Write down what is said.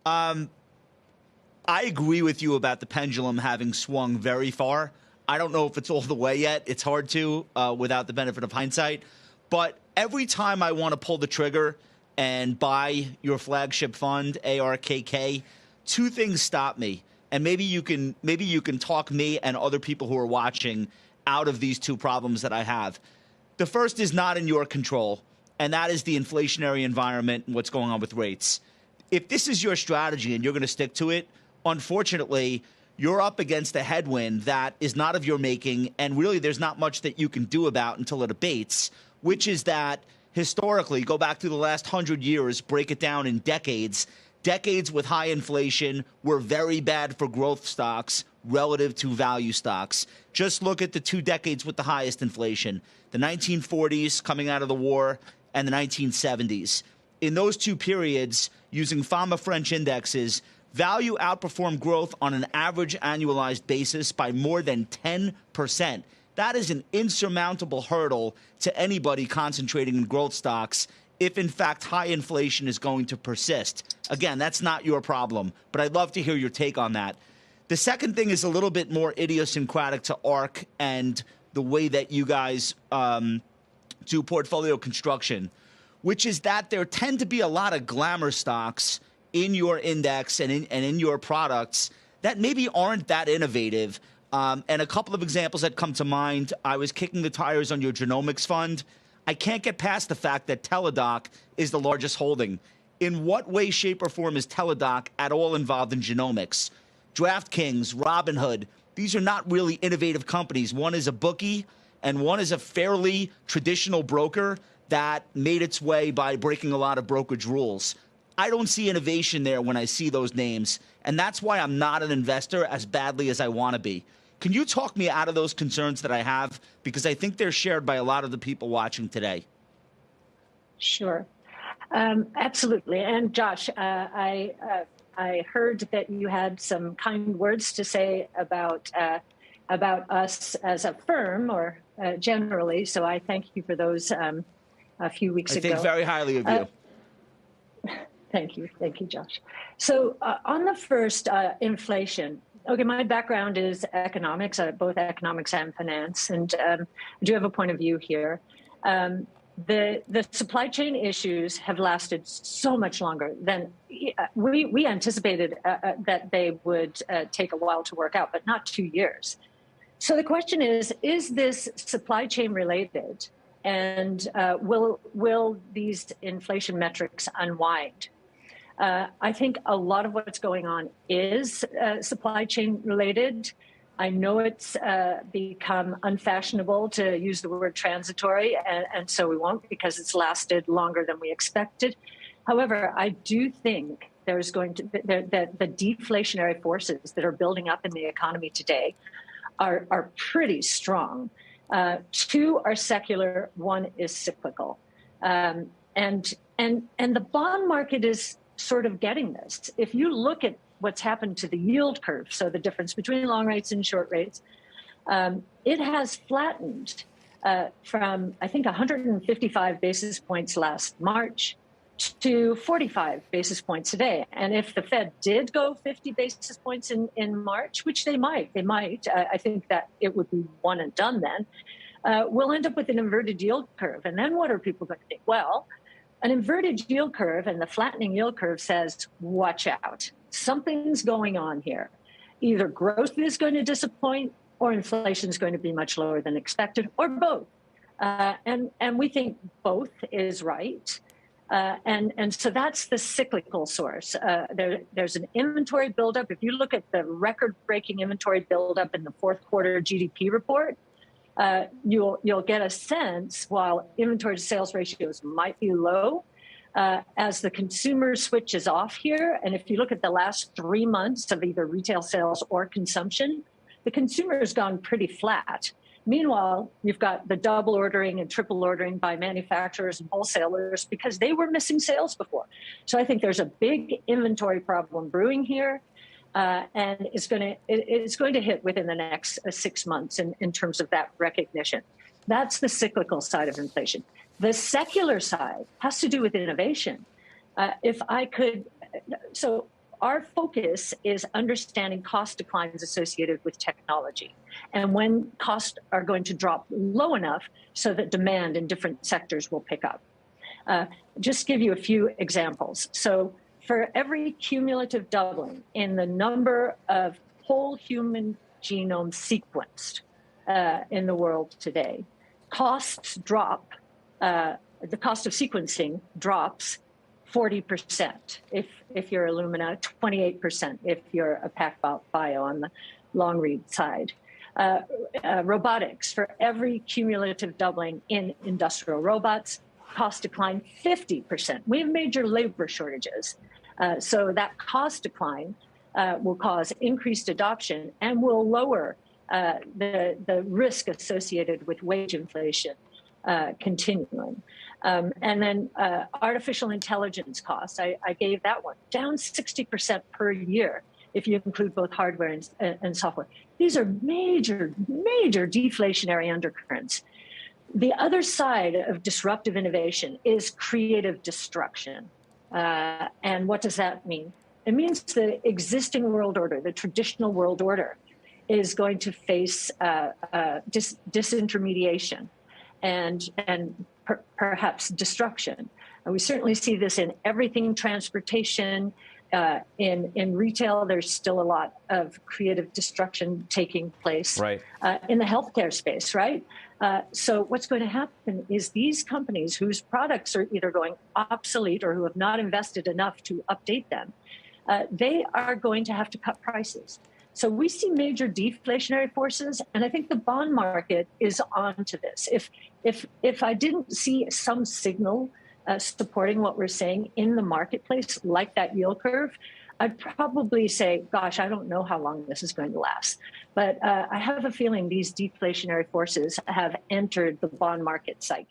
I agree with you about the pendulum having swung very far. I don't know if it's all the way yet. It's hard to without the benefit of hindsight. But every time I want to pull the trigger and buy your flagship fund, ARKK, two things stop me. And maybe you can talk me and other people who are watching out of these two problems that I have. The first is not in your control, and that is the inflationary environment and what's going on with rates. If this is your strategy and you're going to stick to it, unfortunately, you're up against a headwind that is not of your making, and really there's not much that you can do about until it abates, which is that historically, go back to the last 100 years, break it down in decades. Decades with high inflation were very bad for growth stocks relative to value stocks. Just look at the 2 decades with the highest inflation, the 1940s coming out of the war and the 1970s. In those 2 periods, using FAMA French indexes, value outperformed growth on an average annualized basis by more than 10%. That is an insurmountable hurdle to anybody concentrating in growth stocks if, in fact, high inflation is going to persist. Again, that's not your problem, but I'd love to hear your take on that. The second thing is a little bit more idiosyncratic to ARK and the way that you guys do portfolio construction, which is that there tend to be a lot of glamour stocks in your index and in your products that maybe aren't that innovative. And a couple of examples that come to mind, I was kicking the tires on your genomics fund. I can't get past the fact that Teladoc is the largest holding. In what way, shape, or form is Teladoc at all involved in genomics? DraftKings, Robinhood, these are not really innovative companies. One is a bookie, and one is a fairly traditional broker that made its way by breaking a lot of brokerage rules. I don't see innovation there when I see those names, and that's why I'm not an investor as badly as I want to be. Can you talk me out of those concerns that I have? Because I think they're shared by a lot of the people watching today. Sure. Absolutely. And Josh, I heard that you had some kind words to say about us as a firm or generally. So I thank you for those a few weeks ago. I think very highly of you. Thank you. Thank you, Josh. So on the first, inflation. Okay, my background is economics, both economics and finance, and I do have a point of view here. The supply chain issues have lasted so much longer than we anticipated that they would take a while to work out, but not 2 years. So the question is this supply chain related, and will these inflation metrics unwind? I think a lot of what's going on is supply chain related. I know it's become unfashionable to use the word transitory, and so we won't, because it's lasted longer than we expected. However, I do think there's going to the deflationary forces that are building up in the economy today are pretty strong. 2 are secular, 1 is cyclical, and the bond market is sort of getting this. If you look at what's happened to the yield curve, so the difference between long rates and short rates, it has flattened from, I think, 155 basis points last March to 45 basis points today. And if the Fed did go 50 basis points in March, which they might, I think that it would be one and done then, we'll end up with an inverted yield curve. And then what are people going to think? Well, an inverted yield curve and the flattening yield curve says, watch out. Something's going on here. Either growth is going to disappoint or inflation is going to be much lower than expected, or both. And we think both is right. And so that's the cyclical source. There's an inventory buildup. If you look at the record-breaking inventory buildup in the fourth quarter GDP report, you'll get a sense, while inventory to sales ratios might be low, as the consumer switches off here. And if you look at the last 3 months of either retail sales or consumption, the consumer has gone pretty flat. Meanwhile, you've got the double ordering and triple ordering by manufacturers and wholesalers because they were missing sales before. So I think there's a big inventory problem brewing here. And it's going to hit within the next 6 months in terms of that recognition. That's the cyclical side of inflation. The secular side has to do with innovation. So our focus is understanding cost declines associated with technology and when costs are going to drop low enough so that demand in different sectors will pick up. Just give you a few examples. So for every cumulative doubling in the number of whole human genome sequenced in the world today, costs drop, the cost of sequencing drops 40% if you're Illumina, 28% if you're a PacBio on the long read side. Robotics, for every cumulative doubling in industrial robots, cost decline 50%. We have major labor shortages. So that cost decline will cause increased adoption and will lower the risk associated with wage inflation continuing. And then artificial intelligence costs, I gave that one, down 60% per year if you include both hardware and software. These are major, major deflationary undercurrents. The other side of disruptive innovation is creative destruction. And what does that mean? It means the existing world order, the traditional world order, is going to face disintermediation and perhaps destruction. And we certainly see this in everything transportation. In retail, there's still a lot of creative destruction taking place. Right. In the healthcare space, right? So what's going to happen is these companies whose products are either going obsolete or who have not invested enough to update them, they are going to have to cut prices. So we see major deflationary forces, and I think the bond market is on to this. If I didn't see some signal supporting what we're saying in the marketplace, like that yield curve, I'd probably say, gosh, I don't know how long this is going to last. But I have a feeling these deflationary forces have entered the bond market cycle.